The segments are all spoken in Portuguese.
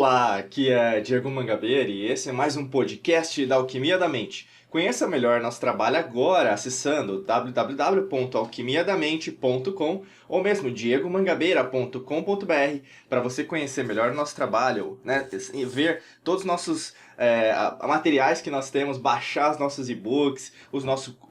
Olá, aqui é Diego Mangabeira e esse é mais um podcast da Alquimia da Mente. Conheça melhor nosso trabalho agora acessando www.alquimiadamente.com ou mesmo diegomangabeira.com.br para você conhecer melhor nosso trabalho, né? E ver todos os nossos materiais que nós temos, baixar os nossos e-books, o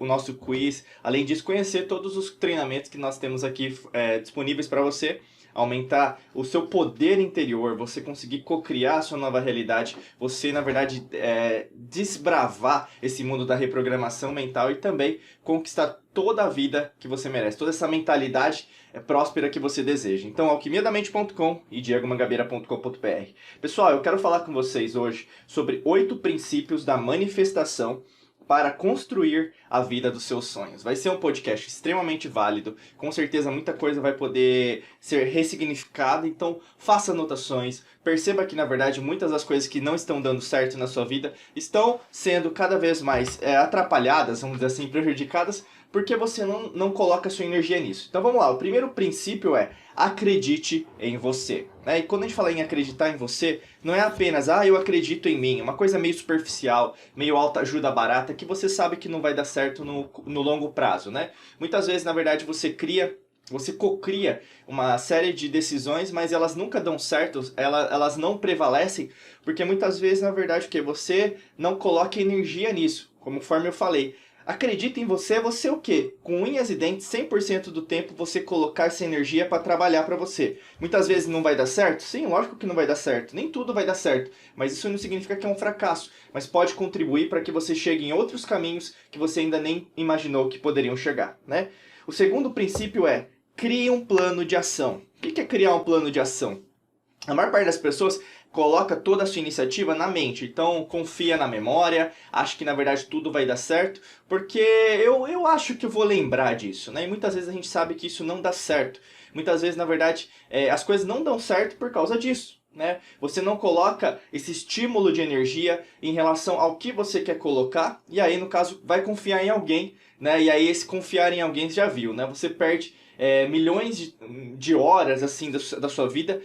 nosso quiz. Além disso, conhecer todos os treinamentos que nós temos aqui disponíveis para você. Aumentar o seu poder interior, você conseguir co-criar a sua nova realidade, você, na verdade, desbravar esse mundo da reprogramação mental e também conquistar toda a vida que você merece, toda essa mentalidade próspera que você deseja. Então, alquimiadamente.com e diegomangabeira.com.br. Pessoal, eu quero falar com vocês hoje sobre 8 princípios da manifestação para construir a vida dos seus sonhos. Vai ser um podcast extremamente válido, com certeza muita coisa vai poder ser ressignificada, então faça anotações, perceba que na verdade muitas das coisas que não estão dando certo na sua vida estão sendo cada vez mais atrapalhadas, vamos dizer assim, prejudicadas, porque você não coloca sua energia nisso. Então vamos lá, o primeiro princípio é acredite em você. E quando a gente fala em acreditar em você, não é apenas, eu acredito em mim, uma coisa meio superficial, meio autoajuda barata, que você sabe que não vai dar certo no longo prazo, né? Muitas vezes, na verdade, você co-cria uma série de decisões, mas elas nunca dão certo, elas não prevalecem, porque muitas vezes, na verdade, você não coloca energia nisso, conforme eu falei. Acredita em você, você o quê? Com unhas e dentes, 100% do tempo você colocar essa energia para trabalhar para você. Muitas vezes não vai dar certo? Sim, lógico que não vai dar certo. Nem tudo vai dar certo. Mas isso não significa que é um fracasso. Mas pode contribuir para que você chegue em outros caminhos que você ainda nem imaginou que poderiam chegar, né? O segundo princípio é crie um plano de ação. O que é criar um plano de ação? A maior parte das pessoas coloca toda a sua iniciativa na mente, então confia na memória, acha que na verdade tudo vai dar certo, porque eu acho que eu vou lembrar disso, né? E muitas vezes a gente sabe que isso não dá certo. Muitas vezes, na verdade, as coisas não dão certo por causa disso, né? Você não coloca esse estímulo de energia em relação ao que você quer colocar, e aí, no caso, vai confiar em alguém, né? E aí, esse confiar em alguém já viu, né? Você perde milhões de horas assim da sua vida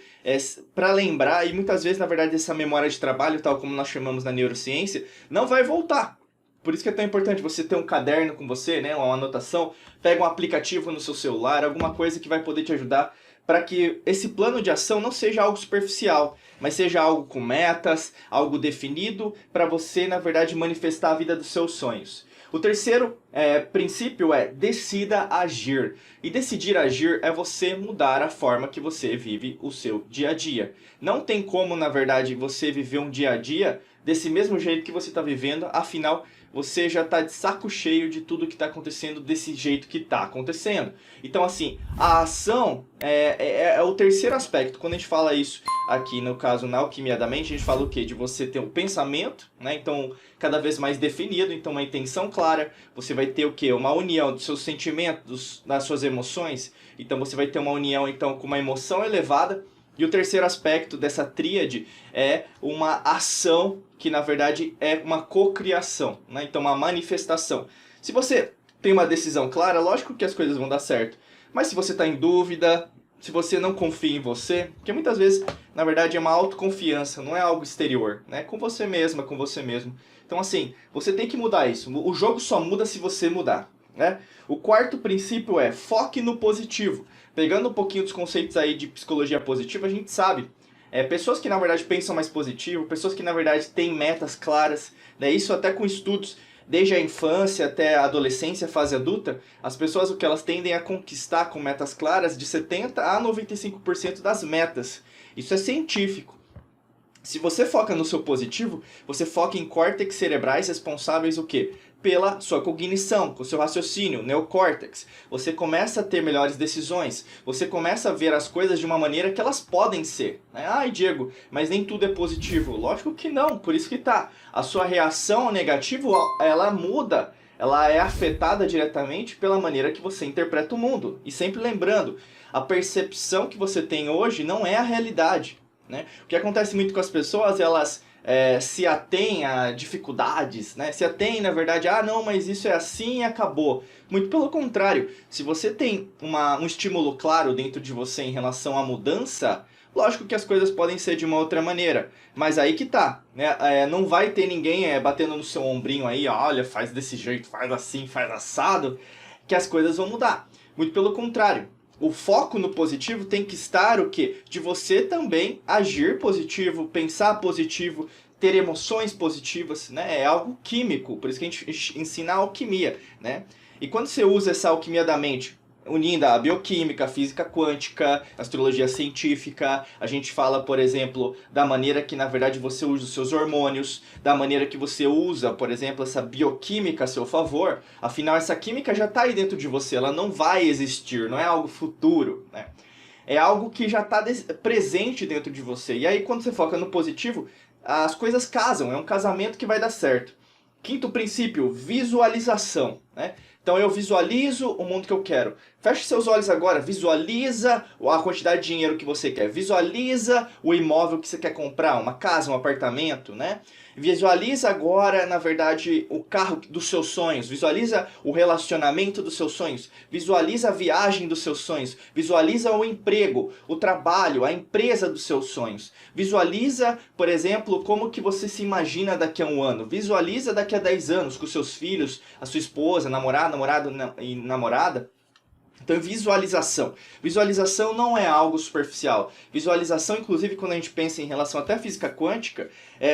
para lembrar, e muitas vezes, na verdade, essa memória de trabalho, tal como nós chamamos na neurociência, não vai voltar. Por isso que é tão importante você ter um caderno com você, né, uma anotação, pega um aplicativo no seu celular, alguma coisa que vai poder te ajudar para que esse plano de ação não seja algo superficial, mas seja algo com metas, algo definido para você, na verdade, manifestar a vida dos seus sonhos. O terceiro princípio é decida agir. E decidir agir é você mudar a forma que você vive o seu dia a dia. Não tem como, na verdade, você viver um dia a dia desse mesmo jeito que você está vivendo, afinal, você já está de saco cheio de tudo que está acontecendo desse jeito que está acontecendo. Então, assim, a ação é o terceiro aspecto. Quando a gente fala isso aqui, no caso, na alquimia da mente, a gente fala o quê? De você ter um pensamento, né? Então, cada vez mais definido, então uma intenção clara. Você vai ter o quê? Uma união dos seus sentimentos, das suas emoções. Então, você vai ter uma união então com uma emoção elevada. E o terceiro aspecto dessa tríade é uma ação que, na verdade, é uma cocriação, né? Então, uma manifestação. Se você tem uma decisão clara, lógico que as coisas vão dar certo. Mas se você está em dúvida, se você não confia em você, porque muitas vezes, na verdade, é uma autoconfiança, não é algo exterior, né? Com você mesma, com você mesmo. Então, assim, você tem que mudar isso. O jogo só muda se você mudar, né? O quarto princípio é foque no positivo. Pegando um pouquinho dos conceitos aí de psicologia positiva, a gente sabe, pessoas que na verdade pensam mais positivo, pessoas que na verdade têm metas claras, né? Isso até com estudos, desde a infância até a adolescência, fase adulta, as pessoas o que elas tendem a conquistar com metas claras de 70% a 95% das metas. Isso é científico. Se você foca no seu positivo, você foca em córtex cerebrais responsáveis o quê? Pela sua cognição, com o seu raciocínio, neocórtex. Você começa a ter melhores decisões, você começa a ver as coisas de uma maneira que elas podem ser. Ai, Diego, mas nem tudo é positivo. Lógico que não, por isso que tá. A sua reação ao negativo, ela muda, ela é afetada diretamente pela maneira que você interpreta o mundo. E sempre lembrando, a percepção que você tem hoje não é a realidade, né? O que acontece muito com as pessoas, elas se atêm a dificuldades, né? Se atêm, na verdade, não, mas isso é assim e acabou. Muito pelo contrário, se você tem um estímulo claro dentro de você em relação à mudança, Lógico que as coisas podem ser de uma outra maneira, mas aí que tá, né? Não vai ter ninguém batendo no seu ombrinho aí, olha, faz desse jeito, faz assim, faz assado, que as coisas vão mudar. Muito pelo contrário. O foco no positivo tem que estar o quê? De você também agir positivo, pensar positivo, ter emoções positivas, né? É algo químico, por isso que a gente ensina a alquimia, né? E quando você usa essa alquimia da mente, unindo a bioquímica, a física quântica, a astrologia científica, a gente fala, por exemplo, da maneira que, na verdade, você usa os seus hormônios, da maneira que você usa, por exemplo, essa bioquímica a seu favor, afinal, essa química já está aí dentro de você, ela não vai existir, não é algo futuro, né? É algo que já está presente dentro de você. E aí, quando você foca no positivo, as coisas casam, é um casamento que vai dar certo. Quinto princípio, visualização, né? Então eu visualizo o mundo que eu quero. Feche seus olhos agora, visualiza a quantidade de dinheiro que você quer. Visualiza o imóvel que você quer comprar, uma casa, um apartamento, né? Visualiza agora, na verdade, o carro dos seus sonhos. Visualiza o relacionamento dos seus sonhos. Visualiza a viagem dos seus sonhos. Visualiza o emprego, o trabalho, a empresa dos seus sonhos. Visualiza, por exemplo, como que você se imagina daqui a um ano. Visualiza daqui a 10 anos com seus filhos, a sua esposa, namorado e namorada. Então, visualização. Visualização não é algo superficial. Visualização, inclusive, quando a gente pensa em relação até à física quântica,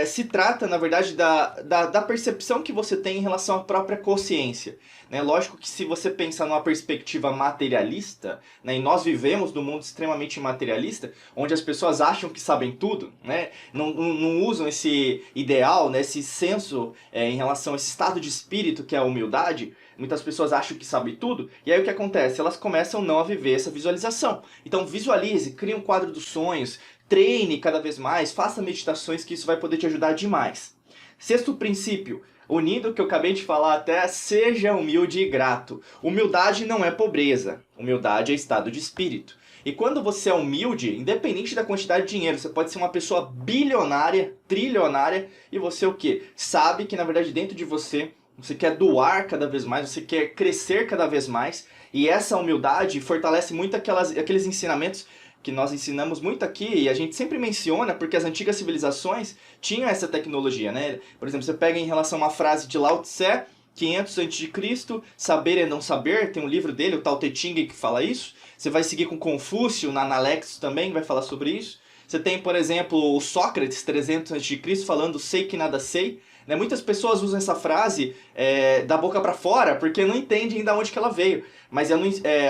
se trata, na verdade, da percepção que você tem em relação à própria consciência. Né? Lógico que se você pensar numa perspectiva materialista, né, e nós vivemos num mundo extremamente materialista, onde as pessoas acham que sabem tudo, né, não usam esse ideal, né, esse senso em relação a esse estado de espírito que é a humildade. Muitas pessoas acham que sabem tudo, e aí o que acontece? Elas começam não a viver essa visualização. Então visualize, crie um quadro dos sonhos, treine cada vez mais, faça meditações que isso vai poder te ajudar demais. Sexto princípio, unindo o que eu acabei de falar até, seja humilde e grato. Humildade não é pobreza, humildade é estado de espírito. E quando você é humilde, independente da quantidade de dinheiro, você pode ser uma pessoa bilionária, trilionária, e você o quê? Sabe que na verdade dentro de você quer doar cada vez mais, você quer crescer cada vez mais. E essa humildade fortalece muito aqueles ensinamentos que nós ensinamos muito aqui. E a gente sempre menciona porque as antigas civilizações tinham essa tecnologia, né? Por exemplo, você pega em relação a uma frase de Lao Tse, 500 a.C., saber é não saber. Tem um livro dele, o Tao Te Ching, que fala isso. Você vai seguir com Confúcio, na Analectos também vai falar sobre isso. Você tem, por exemplo, o Sócrates, 300 a.C., falando sei que nada sei. Né? Muitas pessoas usam essa frase da boca para fora porque não entendem de onde que ela veio. Mas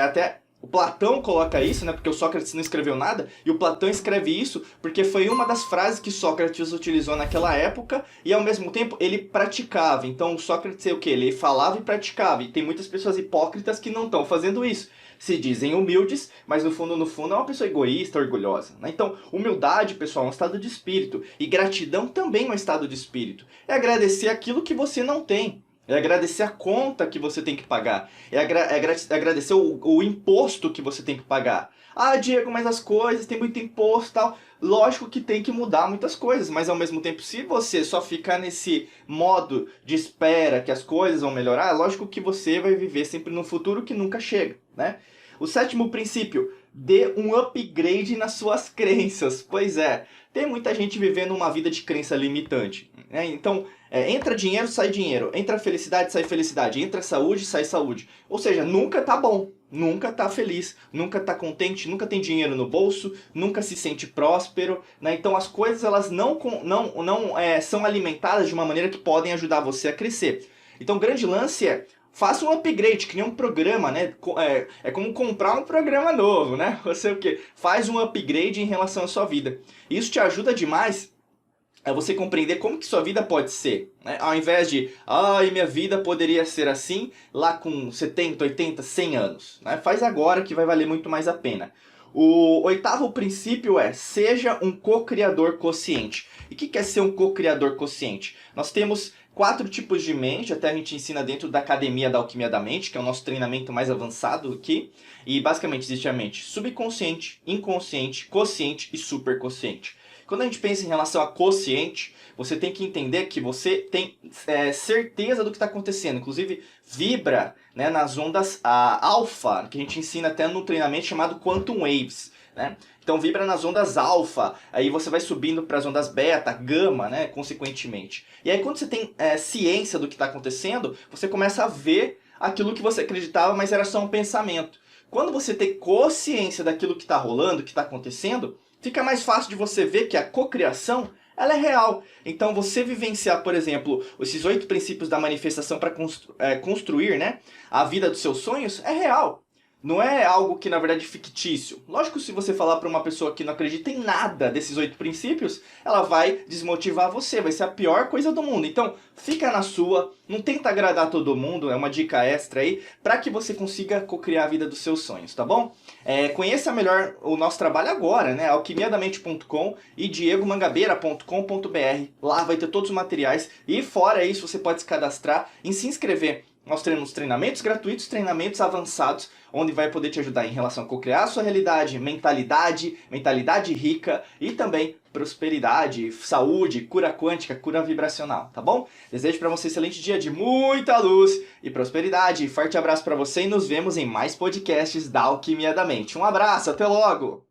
até o Platão coloca isso, né? Porque o Sócrates não escreveu nada, e o Platão escreve isso porque foi uma das frases que Sócrates utilizou naquela época e ao mesmo tempo ele praticava. Então o Sócrates é o que? Ele falava e praticava. E tem muitas pessoas hipócritas que não estão fazendo isso. Se dizem humildes, mas no fundo é uma pessoa egoísta, orgulhosa. Né? Então, humildade, pessoal, é um estado de espírito. E gratidão também é um estado de espírito. É agradecer aquilo que você não tem. É agradecer a conta que você tem que pagar. É agradecer o imposto que você tem que pagar. Ah, Diego, mas as coisas, tem muito imposto e tal. Lógico que tem que mudar muitas coisas, mas ao mesmo tempo, se você só ficar nesse modo de espera que as coisas vão melhorar, lógico que você vai viver sempre num futuro que nunca chega, né? O sétimo princípio, dê um upgrade nas suas crenças. Pois é, tem muita gente vivendo uma vida de crença limitante. Né? Então, entra dinheiro, sai dinheiro. Entra felicidade, sai felicidade. Entra saúde, sai saúde. Ou seja, nunca tá bom. Nunca tá feliz, nunca tá contente, nunca tem dinheiro no bolso, nunca se sente próspero, né? Então as coisas elas não são alimentadas de uma maneira que podem ajudar você a crescer. Então o grande lance é, faça um upgrade, cria um programa, né? É como comprar um programa novo, né? Você o quê? Faz um upgrade em relação à sua vida. Isso te ajuda demais a você compreender como que sua vida pode ser. Né? Ao invés de, minha vida poderia ser assim, lá com 70, 80, 100 anos. Né? Faz agora que vai valer muito mais a pena. O oitavo princípio é, seja um co-criador consciente. E o que é ser um co-criador consciente? Nós temos 4 tipos de mente, até a gente ensina dentro da Academia da Alquimia da Mente, que é o nosso treinamento mais avançado aqui. E basicamente existe a mente subconsciente, inconsciente, consciente e superconsciente. Quando a gente pensa em relação a consciente, você tem que entender que você tem certeza do que está acontecendo. Inclusive, vibra, né, nas ondas alfa, que a gente ensina até no treinamento chamado Quantum Waves. né? Então vibra nas ondas alfa, aí você vai subindo para as ondas beta, gama, né, consequentemente. E aí quando você tem ciência do que está acontecendo, você começa a ver aquilo que você acreditava, mas era só um pensamento. Quando você tem consciência daquilo que está rolando, que está acontecendo, fica mais fácil de você ver que a cocriação ela é real. Então você vivenciar, por exemplo, esses 8 princípios da manifestação para construir, né, a vida dos seus sonhos é real. Não é algo que, na verdade, é fictício. Lógico, se você falar para uma pessoa que não acredita em nada desses 8 princípios, ela vai desmotivar você, vai ser a pior coisa do mundo. Então, fica na sua, não tenta agradar todo mundo, é uma dica extra aí, para que você consiga cocriar a vida dos seus sonhos, tá bom? Conheça melhor o nosso trabalho agora, né? alquimiadamente.com e diegomangabeira.com.br. Lá vai ter todos os materiais e fora isso você pode se cadastrar e se inscrever. Nós temos treinamentos gratuitos, treinamentos avançados, onde vai poder te ajudar em relação a co-criar a sua realidade, mentalidade rica e também prosperidade, saúde, cura quântica, cura vibracional, tá bom? Desejo para você um excelente dia de muita luz e prosperidade. Forte abraço para você e nos vemos em mais podcasts da Alquimia da Mente. Um abraço, até logo!